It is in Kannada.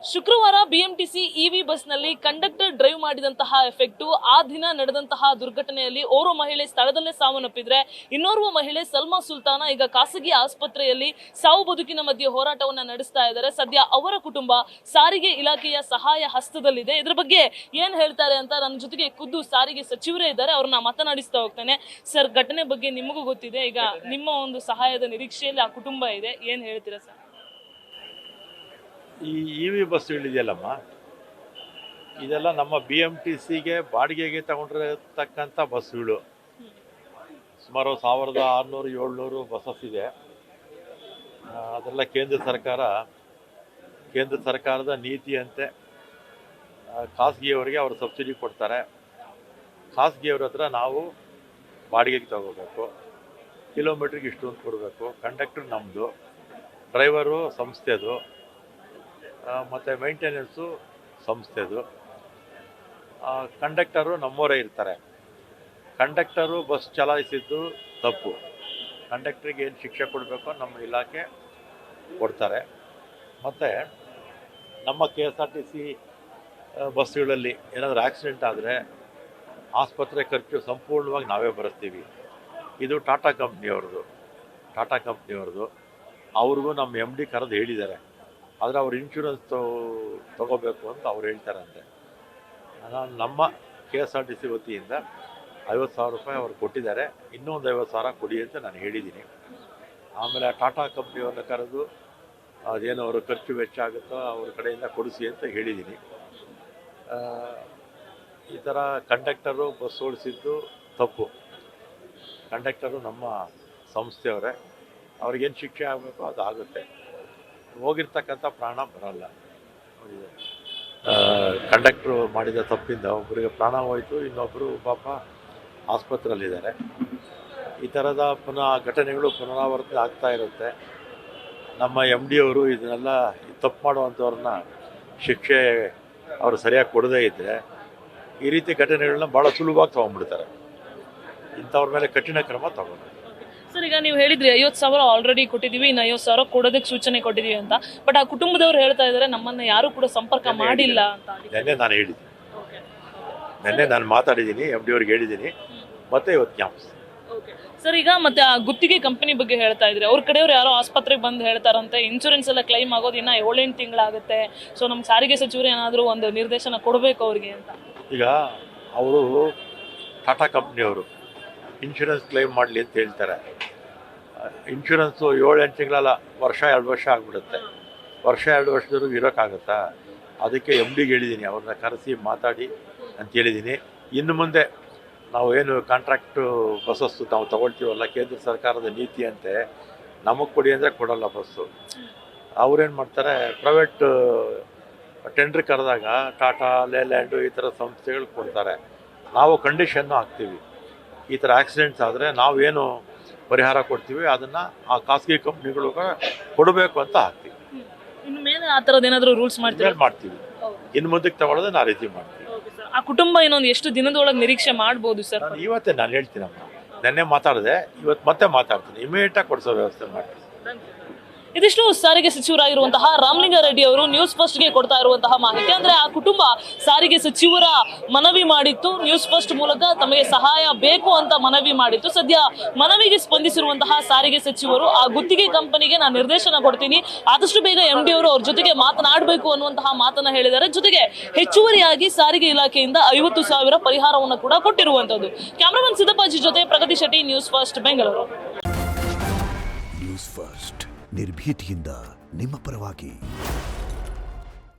ಶುಕ್ರವಾರ ಬಿಎಂಟಿಸಿ ಇವಿ ಬಸ್ನಲ್ಲಿ ಕಂಡಕ್ಟರ್ ಡ್ರೈವ್ ಮಾಡಿದಂತಹ ಎಫೆಕ್ಟ್ ಆ ದಿನ ನಡೆದಂತಹ ದುರ್ಘಟನೆಯಲ್ಲಿ ಓರ್ವ ಮಹಿಳೆ ಸ್ಥಳದಲ್ಲೇ ಸಾವನ್ನಪ್ಪಿದ್ರೆ ಇನ್ನೋರ್ವ ಮಹಿಳೆ ಸಲ್ಮಾ ಸುಲ್ತಾನ ಈಗ ಖಾಸಗಿ ಆಸ್ಪತ್ರೆಯಲ್ಲಿ ಸಾವು ಬದುಕಿನ ಮಧ್ಯೆ ಹೋರಾಟವನ್ನ ನಡೆಸ್ತಾ ಇದ್ದಾರೆ. ಸದ್ಯ ಅವರ ಕುಟುಂಬ ಸಾರಿಗೆ ಇಲಾಖೆಯ ಸಹಾಯ ಹಸ್ತದಲ್ಲಿದೆ. ಇದ್ರ ಬಗ್ಗೆ ಏನ್ ಹೇಳ್ತಾರೆ ಅಂತ ನನ್ನ ಜೊತೆಗೆ ಖುದ್ದು ಸಾರಿಗೆ ಸಚಿವರೇ ಇದ್ದಾರೆ, ಅವ್ರನ್ನ ಮಾತನಾಡಿಸ್ತಾ ಹೋಗ್ತಾನೆ. ಸರ್, ಘಟನೆ ಬಗ್ಗೆ ನಿಮಗೂ ಗೊತ್ತಿದೆ, ಈಗ ನಿಮ್ಮ ಒಂದು ಸಹಾಯದ ನಿರೀಕ್ಷೆಯಲ್ಲಿ ಆ ಕುಟುಂಬ ಇದೆ, ಏನ್ ಹೇಳ್ತೀರಾ ಸರ್? ಈ ಇವಿ ಬಸ್ಗಳಿದೆಯಲ್ಲಮ್ಮ, ಇದೆಲ್ಲ ನಮ್ಮ BMTCಗೆ ಬಾಡಿಗೆಗೆ ತಗೊಂಡಿರತಕ್ಕಂಥ ಬಸ್ಗಳು. ಸುಮಾರು 1600-700 ಬಸ್ಸಸ್ ಇದೆ. ಅದೆಲ್ಲ ಕೇಂದ್ರ ಸರ್ಕಾರದ ನೀತಿಯಂತೆ ಖಾಸಗಿಯವರಿಗೆ ಅವರು ಸಬ್ಸಿಡಿ ಕೊಡ್ತಾರೆ. ಖಾಸಗಿಯವ್ರ ಹತ್ರ ನಾವು ಬಾಡಿಗೆಗೆ ತಗೋಬೇಕು, ಕಿಲೋಮೀಟ್ರಿಗೆ ಇಷ್ಟು ಅಂತ ಕೊಡಬೇಕು. ಕಂಡಕ್ಟರ್ ನಮ್ಮದು, ಡ್ರೈವರು ಸಂಸ್ಥೆದು, ಮತ್ತು ಮೇಂಟೆನೆನ್ಸು ಸಂಸ್ಥೆದು. ಕಂಡಕ್ಟರು ನಮ್ಮವರೇ ಇರ್ತಾರೆ. ಕಂಡಕ್ಟರು ಬಸ್ ಚಲಾಯಿಸಿದ್ದು ತಪ್ಪು. ಕಂಡಕ್ಟ್ರಿಗೆ ಏನು ಶಿಕ್ಷೆ ಕೊಡಬೇಕೋ ನಮ್ಮ ಇಲಾಖೆ ಕೊಡ್ತಾರೆ. ಮತ್ತು ನಮ್ಮ KSRTC ಬಸ್ಸುಗಳಲ್ಲಿ ಏನಾದರೂ ಆಕ್ಸಿಡೆಂಟ್ ಆದರೆ ಆಸ್ಪತ್ರೆ ಖರ್ಚು ಸಂಪೂರ್ಣವಾಗಿ ನಾವೇ ಭರಿಸ್ತೀವಿ. ಇದು ಟಾಟಾ ಕಂಪ್ನಿಯವ್ರದ್ದು. ಅವ್ರಿಗೂ ನಮ್ಮ MD ಕರೆದು ಹೇಳಿದ್ದಾರೆ. ಆದರೆ ಅವ್ರು ಇನ್ಶೂರೆನ್ಸ್ ತಗೋಬೇಕು ಅಂತ ಅವ್ರು ಹೇಳ್ತಾರಂತೆ. ನಾನು ನಮ್ಮ KSRTC ವತಿಯಿಂದ 50,000 ರೂಪಾಯಿ ಅವ್ರು ಕೊಟ್ಟಿದ್ದಾರೆ. ಇನ್ನೂ ಒಂದು 50,000 ಕೊಡಿ ಅಂತ ನಾನು ಹೇಳಿದ್ದೀನಿ. ಆಮೇಲೆ ಆ ಟಾಟಾ ಕಂಪ್ನಿಯವ್ರನ್ನ ಕರೆದು ಅದೇನು ಅವ್ರ ಖರ್ಚು ವೆಚ್ಚ ಆಗುತ್ತೋ ಅವ್ರ ಕಡೆಯಿಂದ ಕೊಡಿಸಿ ಅಂತ ಹೇಳಿದ್ದೀನಿ. ಈ ಥರ ಕಂಡಕ್ಟರು ಬಸ್ ಓಡಿಸಿದ್ದು ತಪ್ಪು. ಕಂಡಕ್ಟರು ನಮ್ಮ ಸಂಸ್ಥೆಯವರೇ, ಅವ್ರಿಗೇನು ಶಿಕ್ಷೆ ಆಗಬೇಕು ಅದು ಆಗುತ್ತೆ. ಹೋಗಿರ್ತಕ್ಕಂಥ ಪ್ರಾಣ ಬರಲ್ಲ. ಕಂಡಕ್ಟ್ರು ಮಾಡಿದ ತಪ್ಪಿಂದ ಒಬ್ಬರಿಗೆ ಪ್ರಾಣ ಹೋಯಿತು, ಇನ್ನೊಬ್ಬರು ಪಾಪ ಆಸ್ಪತ್ರೆಯಲ್ಲಿದ್ದಾರೆ. ಈ ಥರದ ಘಟನೆಗಳು ಪುನರಾವರ್ತನೆ ಆಗ್ತಾ ಇರುತ್ತೆ. ನಮ್ಮ MD ಅವರು ಇದನ್ನೆಲ್ಲ ತಪ್ಪು ಮಾಡುವಂಥವ್ರನ್ನ ಶಿಕ್ಷೆ ಅವರು ಸರಿಯಾಗಿ ಕೊಡದೇ ಇದ್ದರೆ ಈ ರೀತಿ ಘಟನೆಗಳನ್ನ ಭಾಳ ಸುಲಭವಾಗಿ ತೊಗೊಂಡ್ಬಿಡ್ತಾರೆ. ಇಂಥವ್ರ ಮೇಲೆ ಕಠಿಣ ಕ್ರಮ ತಗೋಬೇಕು. ಸರ್, ಈಗ ನೀವು ಹೇಳಿದ್ರಿ 50,000 ಆಲ್ರೆಡಿ ಕೊಟ್ಟಿದ್ದೀವಿ, ಇನ್ನು 50,000 ಕೊಡೋದಕ್ಕೆ ಸೂಚನೆ ಕೊಟ್ಟಿದ್ದೀವಿ ಅಂತ. ಬಟ್ ಆ ಕುಟುಂಬದವ್ರು ಹೇಳ್ತಾ ಇದ್ದಾರೆ ನಮ್ಮನ್ನ ಯಾರು ಕೂಡ ಸಂಪರ್ಕ ಮಾಡಿಲ್ಲ ಅಂತ. ನೆನ್ನೆ ನಾನು ಹೇಳಿದ್ದೀನಿ, ನಾನು ಮಾತಾಡಿದ್ದೀನಿ, MD ಅವ್ರಿಗೆ ಹೇಳಿದ್ದೀನಿ, ಮತ್ತೆ ಇವತ್ತು ಜ್ಞಾಪಿಸ್ತೀನಿ. ಸರ್, ಈಗ ಮತ್ತೆ ಆ ಗುತ್ತಿಗೆ ಕಂಪನಿ ಬಗ್ಗೆ ಹೇಳ್ತಾ ಇದ್ರಿ, ಅವ್ರ ಕಡೆಯವ್ರು ಯಾರೋ ಆಸ್ಪತ್ರೆಗೆ ಬಂದು ಹೇಳ್ತಾರಂತೆ ಇನ್ಶೂರೆನ್ಸ್ ಎಲ್ಲ ಕ್ಲೈಮ್ ಆಗೋದು ಇನ್ನ 7-8 ತಿಂಗಳಾಗುತ್ತೆ. ಸೊ ನಮ್ಮ ಸಾರಿಗೆ ಸಚಿವರು ಏನಾದರೂ ಒಂದು ನಿರ್ದೇಶನ ಕೊಡಬೇಕು ಅವ್ರಿಗೆ ಅಂತ. ಈಗ ಅವರು ಟಾಟಾ ಕಂಪ್ನಿಯವರು ಇನ್ಶೂರೆನ್ಸ್ ಕ್ಲೈಮ್ ಮಾಡಲಿ ಅಂತ ಹೇಳ್ತಾರೆ. ಇನ್ಶೂರೆನ್ಸು 7-8 ತಿಂಗಳಲ್ಲ, 1-2 ವರ್ಷ ಆಗಿಬಿಡುತ್ತೆ. 1-2 ವರ್ಷದವರೆಗೂ ಇರೋಕ್ಕಾಗುತ್ತಾ? ಅದಕ್ಕೆ MDಗೆ ಹೇಳಿದ್ದೀನಿ, ಅವ್ರನ್ನ ಕರೆಸಿ ಮಾತಾಡಿ ಅಂತ ಹೇಳಿದ್ದೀನಿ. ಇನ್ನು ಮುಂದೆ ನಾವು ಏನು ಕಾಂಟ್ರಾಕ್ಟು ಬಸ್ಸಸ್ಸು ನಾವು ತೊಗೊಳ್ತೀವಲ್ಲ, ಕೇಂದ್ರ ಸರ್ಕಾರದ ನೀತಿಯಂತೆ ನಮಗೆ ಕೊಡಿ ಅಂದರೆ ಕೊಡೋಲ್ಲ ಬಸ್ಸು. ಅವ್ರೇನು ಮಾಡ್ತಾರೆ, ಪ್ರೈವೇಟ್ ಟೆಂಡ್ರ್ ಕರೆದಾಗ ಟಾಟಾ, ಲೇಲ್ಯಾಂಡು ಈ ಥರ ಸಂಸ್ಥೆಗಳು ಕೊಡ್ತಾರೆ. ನಾವು ಕಂಡೀಷನ್ನು ಹಾಕ್ತೀವಿ, ಈ ಥರ ಆಕ್ಸಿಡೆಂಟ್ಸ್ ಆದರೆ ನಾವೇನು ಪರಿಹಾರ ಕೊಡ್ತೀವಿ ಅದನ್ನು ಆ ಖಾಸಗಿ ಕಂಪ್ನಿಗಳು ಕೊಡಬೇಕು ಅಂತ ಹಾಕ್ತೀವಿ. ಇನ್ನು ಮೇಲೆ ಆ ಥರದ್ದು ಏನಾದರೂ ರೂಲ್ಸ್ ಮಾಡ್ತೀವಿ. ಇನ್ನು ಮುಂದಕ್ಕೆ ತಗೊಳ್ಳೋದನ್ನ ಆ ರೀತಿ ಮಾಡ್ತೀವಿ. ಆ ಕುಟುಂಬ ಇನ್ನೊಂದು ಎಷ್ಟು ದಿನದೊಳಗೆ ನಿರೀಕ್ಷೆ ಮಾಡ್ಬೋದು ಸರ್? ಇವತ್ತೇ ನಾನು ಹೇಳ್ತೀನಮ್ಮ, ನೆನ್ನೆ ಮಾತಾಡಿದೆ, ಇವತ್ತು ಮತ್ತೆ ಮಾತಾಡ್ತೀನಿ. ಇಮಿಡಿಯೇಟಾಗಿ ಕೊಡಿಸೋ ವ್ಯವಸ್ಥೆ ಮಾಡ್ತೀನಿ. ಇದಿಷ್ಟು ಸಾರಿಗೆ ಸಚಿವರಾಗಿರುವಂತಹ ರಾಮಲಿಂಗಾರೆಡ್ಡಿ ಅವರು ನ್ಯೂಸ್ ಫಸ್ಟ್ಗೆ ಕೊಡ್ತಾ ಇರುವಂತಹ ಮಾಹಿತಿ. ಅಂದ್ರೆ ಆ ಕುಟುಂಬ ಸಾರಿಗೆ ಸಚಿವರ ಮನವಿ ಮಾಡಿತ್ತು, ನ್ಯೂಸ್ ಫಸ್ಟ್ ಮೂಲಕ ತಮಗೆ ಸಹಾಯ ಬೇಕು ಅಂತ ಮನವಿ ಮಾಡಿತ್ತು. ಸದ್ಯ ಮನವಿಗೆ ಸ್ಪಂದಿಸಿರುವಂತಹ ಸಾರಿಗೆ ಸಚಿವರು ಆ ಗುತ್ತಿಗೆ ಕಂಪನಿಗೆ ನಾನು ನಿರ್ದೇಶನ ಕೊಡ್ತೀನಿ, ಆದಷ್ಟು ಬೇಗ MD ಅವರು ಅವ್ರ ಜೊತೆಗೆ ಮಾತನಾಡಬೇಕು ಅನ್ನುವಂತಹ ಮಾತನ್ನ ಹೇಳಿದ್ದಾರೆ. ಜೊತೆಗೆ ಹೆಚ್ಚುವರಿಯಾಗಿ ಸಾರಿಗೆ ಇಲಾಖೆಯಿಂದ 50,000 ಪರಿಹಾರವನ್ನು ಕೂಡ ಕೊಟ್ಟಿರುವಂತದ್ದು. ಕ್ಯಾಮರಾಮನ್ ಸಿದ್ದಪ್ಪಾಜಿ ಜೊತೆ Pragati Shetty, news first, Bengaluru. News first ನಿರ್ಭೀತಿಯಿಂದ ನಿಮ್ಮ ಪರವಾಗಿ.